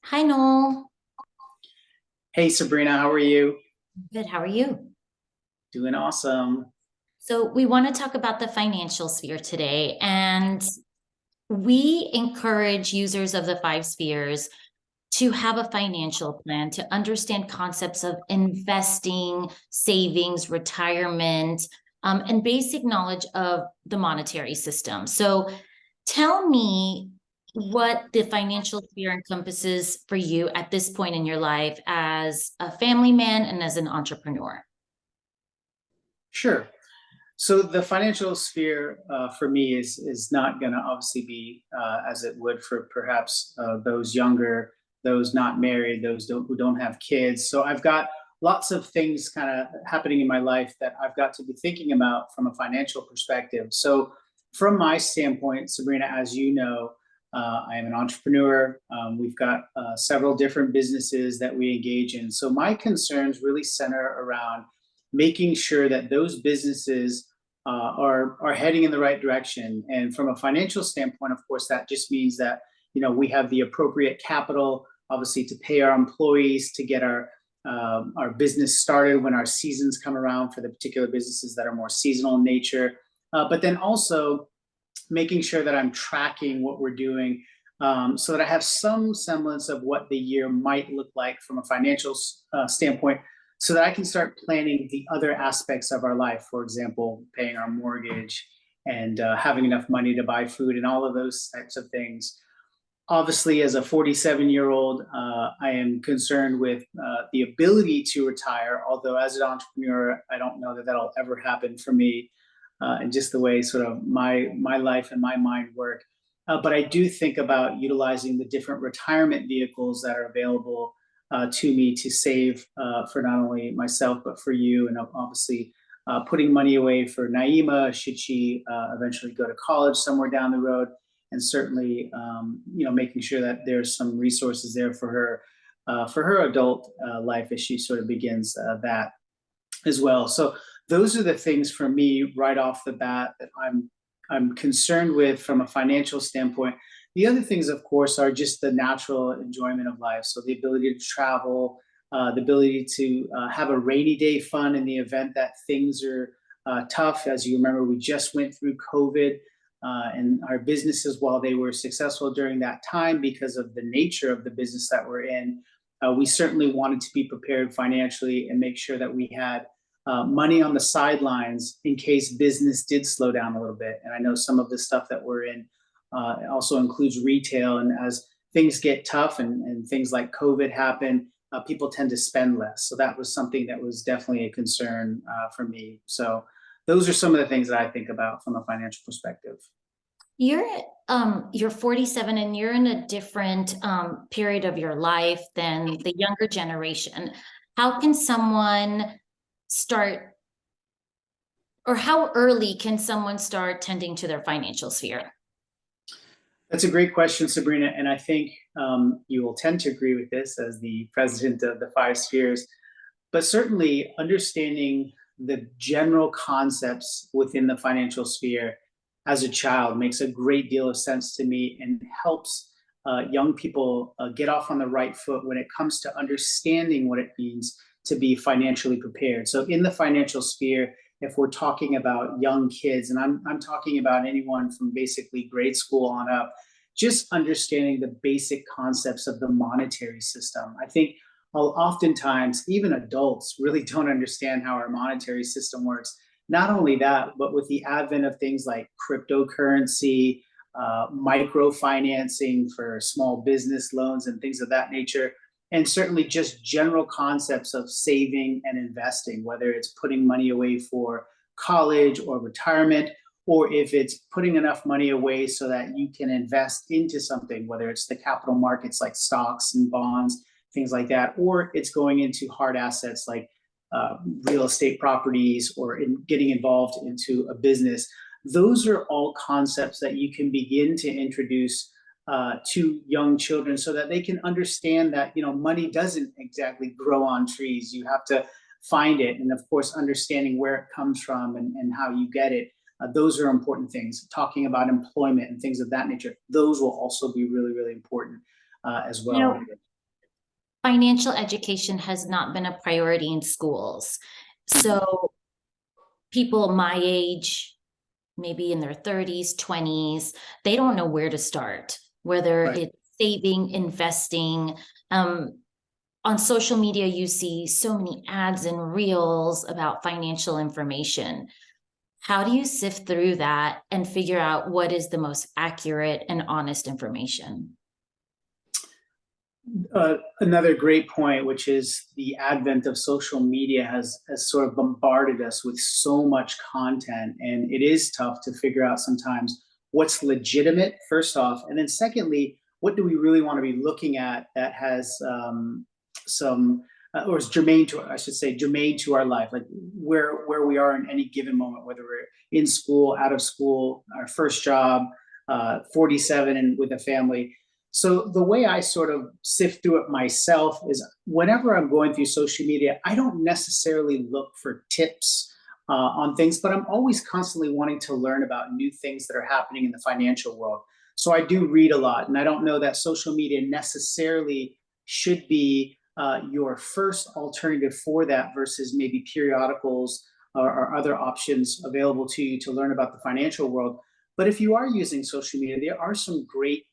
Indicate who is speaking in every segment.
Speaker 1: Hi, Noel.
Speaker 2: Hey Sabrina, how are you?
Speaker 1: Good. How are you?
Speaker 2: Doing awesome.
Speaker 1: So, we want to talk about the financial sphere today, and we encourage users of the five spheres to have a financial plan, to understand concepts of investing, savings, retirement, and basic knowledge of the monetary system. So, tell me what the financial sphere encompasses for you at this point in your life as a family man and as an entrepreneur.
Speaker 2: Sure. So the financial sphere for me is not going to obviously be as it would for perhaps those younger, those not married, who don't have kids. So I've got lots of things kind of happening in my life that I've got to be thinking about from a financial perspective. So from my standpoint, Sabrina, as you know, I am an entrepreneur. We've got several different businesses that we engage in. So my concerns really center around making sure that those businesses are heading in the right direction. And from a financial standpoint, of course, that just means that we have the appropriate capital, obviously, to pay our employees, to get our business started when our seasons come around for the particular businesses that are more seasonal in nature. But then also making sure that I'm tracking what we're doing, so that I have some semblance of what the year might look like from a financial standpoint, so that I can start planning the other aspects of our life. For example, paying our mortgage and having enough money to buy food and all of those types of things. Obviously, as a 47-year-old, I am concerned with the ability to retire. Although, as an entrepreneur, I don't know that that'll ever happen for me, and just the way sort of my life and my mind work. But I do think about utilizing the different retirement vehicles that are available to me to save for not only myself but for you, and obviously putting money away for Naima should she eventually go to college somewhere down the road, and certainly making sure that there's some resources there for her adult life as she sort of begins that as well. So those are the things for me right off the bat that I'm concerned with from a financial standpoint. The other things, of course, are just the natural enjoyment of life. So the ability to travel, the ability to have a rainy day fund in the event that things are tough. As you remember, we just went through COVID, and our businesses, while they were successful during that time because of the nature of the business that we're in, we certainly wanted to be prepared financially and make sure that we had money on the sidelines in case business did slow down a little bit. And I know some of the stuff that we're in also includes retail. And as things get tough and things like COVID happen, people tend to spend less. So that was something that was definitely a concern for me. So those are some of the things that I think about from a financial perspective.
Speaker 1: You're you're 47 and you're in a different period of your life than the younger generation. How can someone start, or how early can someone start tending to their financial sphere?
Speaker 2: That's a great question, Sabrina. And I think you will tend to agree with this as the president of the five spheres. But certainly understanding the general concepts within the financial sphere as a child makes a great deal of sense to me, and helps young people get off on the right foot when it comes to understanding what it means to be financially prepared. So in the financial sphere, if we're talking about young kids, and I'm talking about anyone from basically grade school on up, just understanding the basic concepts of the monetary system. I think oftentimes even adults really don't understand how our monetary system works. Not only that, but with the advent of things like cryptocurrency, microfinancing for small business loans and things of that nature, and certainly just general concepts of saving and investing, whether it's putting money away for college or retirement, or if it's putting enough money away so that you can invest into something, whether it's the capital markets like stocks and bonds, things like that, or it's going into hard assets like real estate properties, or in getting involved into a business. Those are all concepts that you can begin to introduce to young children, so that they can understand that money doesn't exactly grow on trees. You have to find it, and of course, understanding where it comes from and how you get it. Those are important things. Talking about employment and things of that nature, those will also be really, really important as
Speaker 1: You know,
Speaker 2: well.
Speaker 1: financial education has not been a priority in schools.
Speaker 2: Mhm.
Speaker 1: So people my age, maybe in their 30s, 20s, they don't know where to start, whether
Speaker 2: Right.
Speaker 1: it's saving, investing. Um, on social media, you see so many ads and reels about financial information. How do you sift through that and figure out what is the most accurate and honest information?
Speaker 2: Another great point, which is the advent of social media has sort of bombarded us with so much content, and it is tough to figure out sometimes what's legitimate, first off, and then secondly, what do we really want to be looking at that has some or is germane to, I should say, germane to our life, like where we are in any given moment, whether we're in school, out of school, our first job, 47 and with a family. So the way I sort of sift through it myself is whenever I'm going through social media, I don't necessarily look for tips on things, but I'm always constantly wanting to learn about new things that are happening in the financial world. So I do read a lot, and I don't know that social media necessarily should be your first alternative for that versus maybe periodicals or other options available to you to learn about the financial world. But if you are using social media, there are some great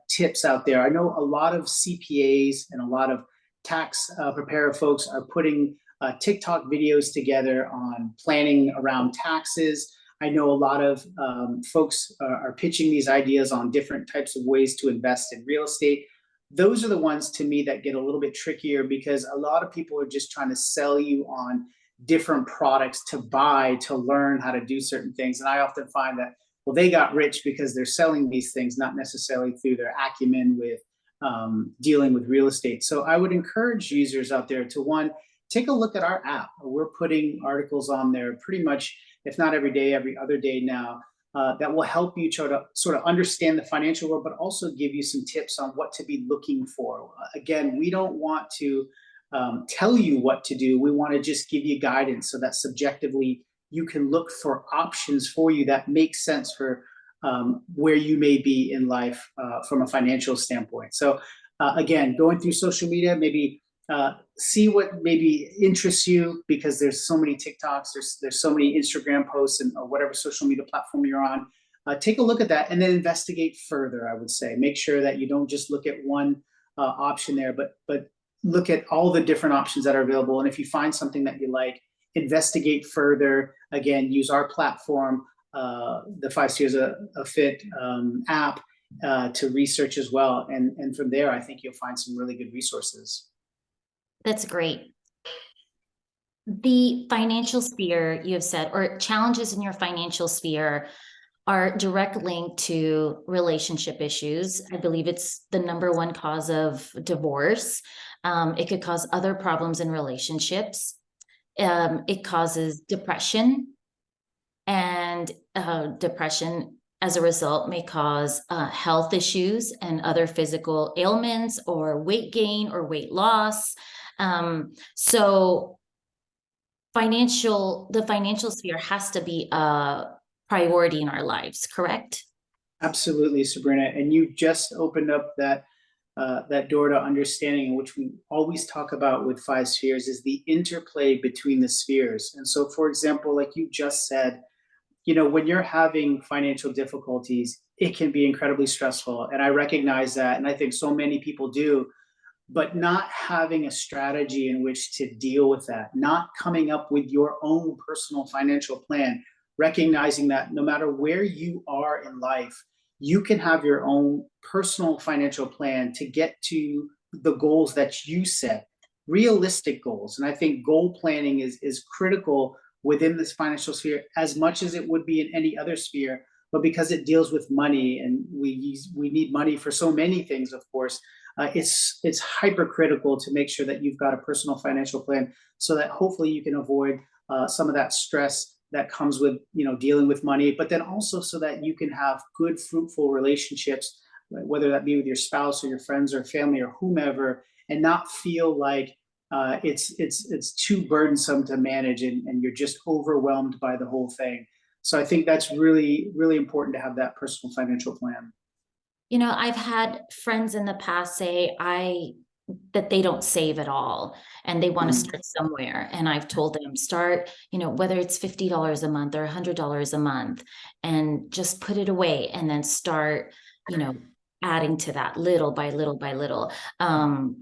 Speaker 2: tips out there. I know a lot of CPAs and a lot of tax preparer folks are putting TikTok videos together on planning around taxes. I know a lot of folks are pitching these ideas on different types of ways to invest in real estate. Those are the ones to me that get a little bit trickier because a lot of people are just trying to sell you on different products to buy to learn how to do certain things. And I often find that, well, they got rich because they're selling these things, not necessarily through their acumen with dealing with real estate. So I would encourage users out there to, one, take a look at our app. We're putting articles on there pretty much, if not every day, every other day now, that will help you try to sort of understand the financial world, but also give you some tips on what to be looking for. Again, we don't want to tell you what to do. We want to just give you guidance so that subjectively you can look for options for you that make sense for where you may be in life from a financial standpoint. So again, going through social media, maybe see what maybe interests you because there's so many TikToks, there's so many Instagram posts and or whatever social media platform you're on. Take a look at that and then investigate further. I would say make sure that you don't just look at one option there, but look at all the different options that are available. And if you find something that you like, investigate further. Again, use our platform, the 5 Spheres of Fit app, to research as well. And from there, I think you'll find some really good resources.
Speaker 1: That's great. The financial sphere, you have said, or challenges in your financial sphere are direct link to relationship issues. I believe it's the number one cause of divorce. It could cause other problems in relationships. It causes depression, and depression as a result may cause health issues and other physical ailments or weight gain or weight loss. So the financial sphere has to be a priority in our lives, correct?
Speaker 2: Absolutely, Sabrina. And you just opened up that door to understanding, which we always talk about with 5 Spheres, is the interplay between the spheres. And so, for example, like you just said, when you're having financial difficulties, it can be incredibly stressful. And I recognize that. And I think so many people do, but not having a strategy in which to deal with that, not coming up with your own personal financial plan, recognizing that no matter where you are in life, you can have your own personal financial plan to get to the goals that you set, realistic goals. And I think goal planning is critical within this financial sphere as much as it would be in any other sphere. But because it deals with money, and we need money for so many things, of course, it's hypercritical to make sure that you've got a personal financial plan so that hopefully you can avoid some of that stress that comes with dealing with money, but then also so that you can have good fruitful relationships, whether that be with your spouse or your friends or family or whomever, and not feel like it's too burdensome to manage, and you're just overwhelmed by the whole thing. So I think that's really really important to have that personal financial plan.
Speaker 1: I've had friends in the past say, that they don't save at all and they want to
Speaker 2: Mhm.
Speaker 1: start somewhere. And I've told them start, whether it's $50 a month or $100 a month, and just put it away and then start, you know, adding to that little by little by little.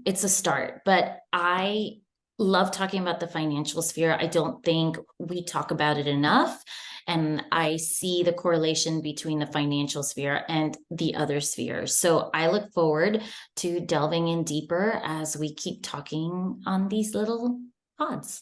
Speaker 1: It's a start, but I love talking about the financial sphere. I don't think we talk about it enough. And I see the correlation between the financial sphere and the other spheres. So I look forward to delving in deeper as we keep talking on these little pods.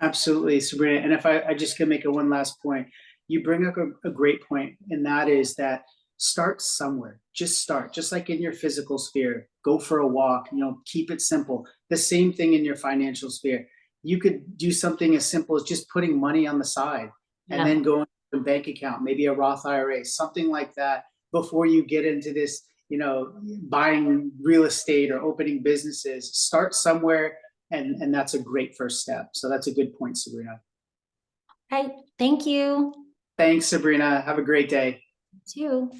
Speaker 2: Absolutely, Sabrina. And if I just can make a one last point, you bring up a great point, and that is that start somewhere. Just start, just like in your physical sphere. Go for a walk, keep it simple. The same thing in your financial sphere. You could do something as simple as just putting money on the side and
Speaker 1: Yeah.
Speaker 2: then going to a bank account, maybe a Roth IRA, something like that, before you get into this, buying real estate or opening businesses. Start somewhere, and that's a great first step. So that's a good point, Sabrina.
Speaker 1: Right. Thank you.
Speaker 2: Thanks, Sabrina. Have a great day.
Speaker 1: You too.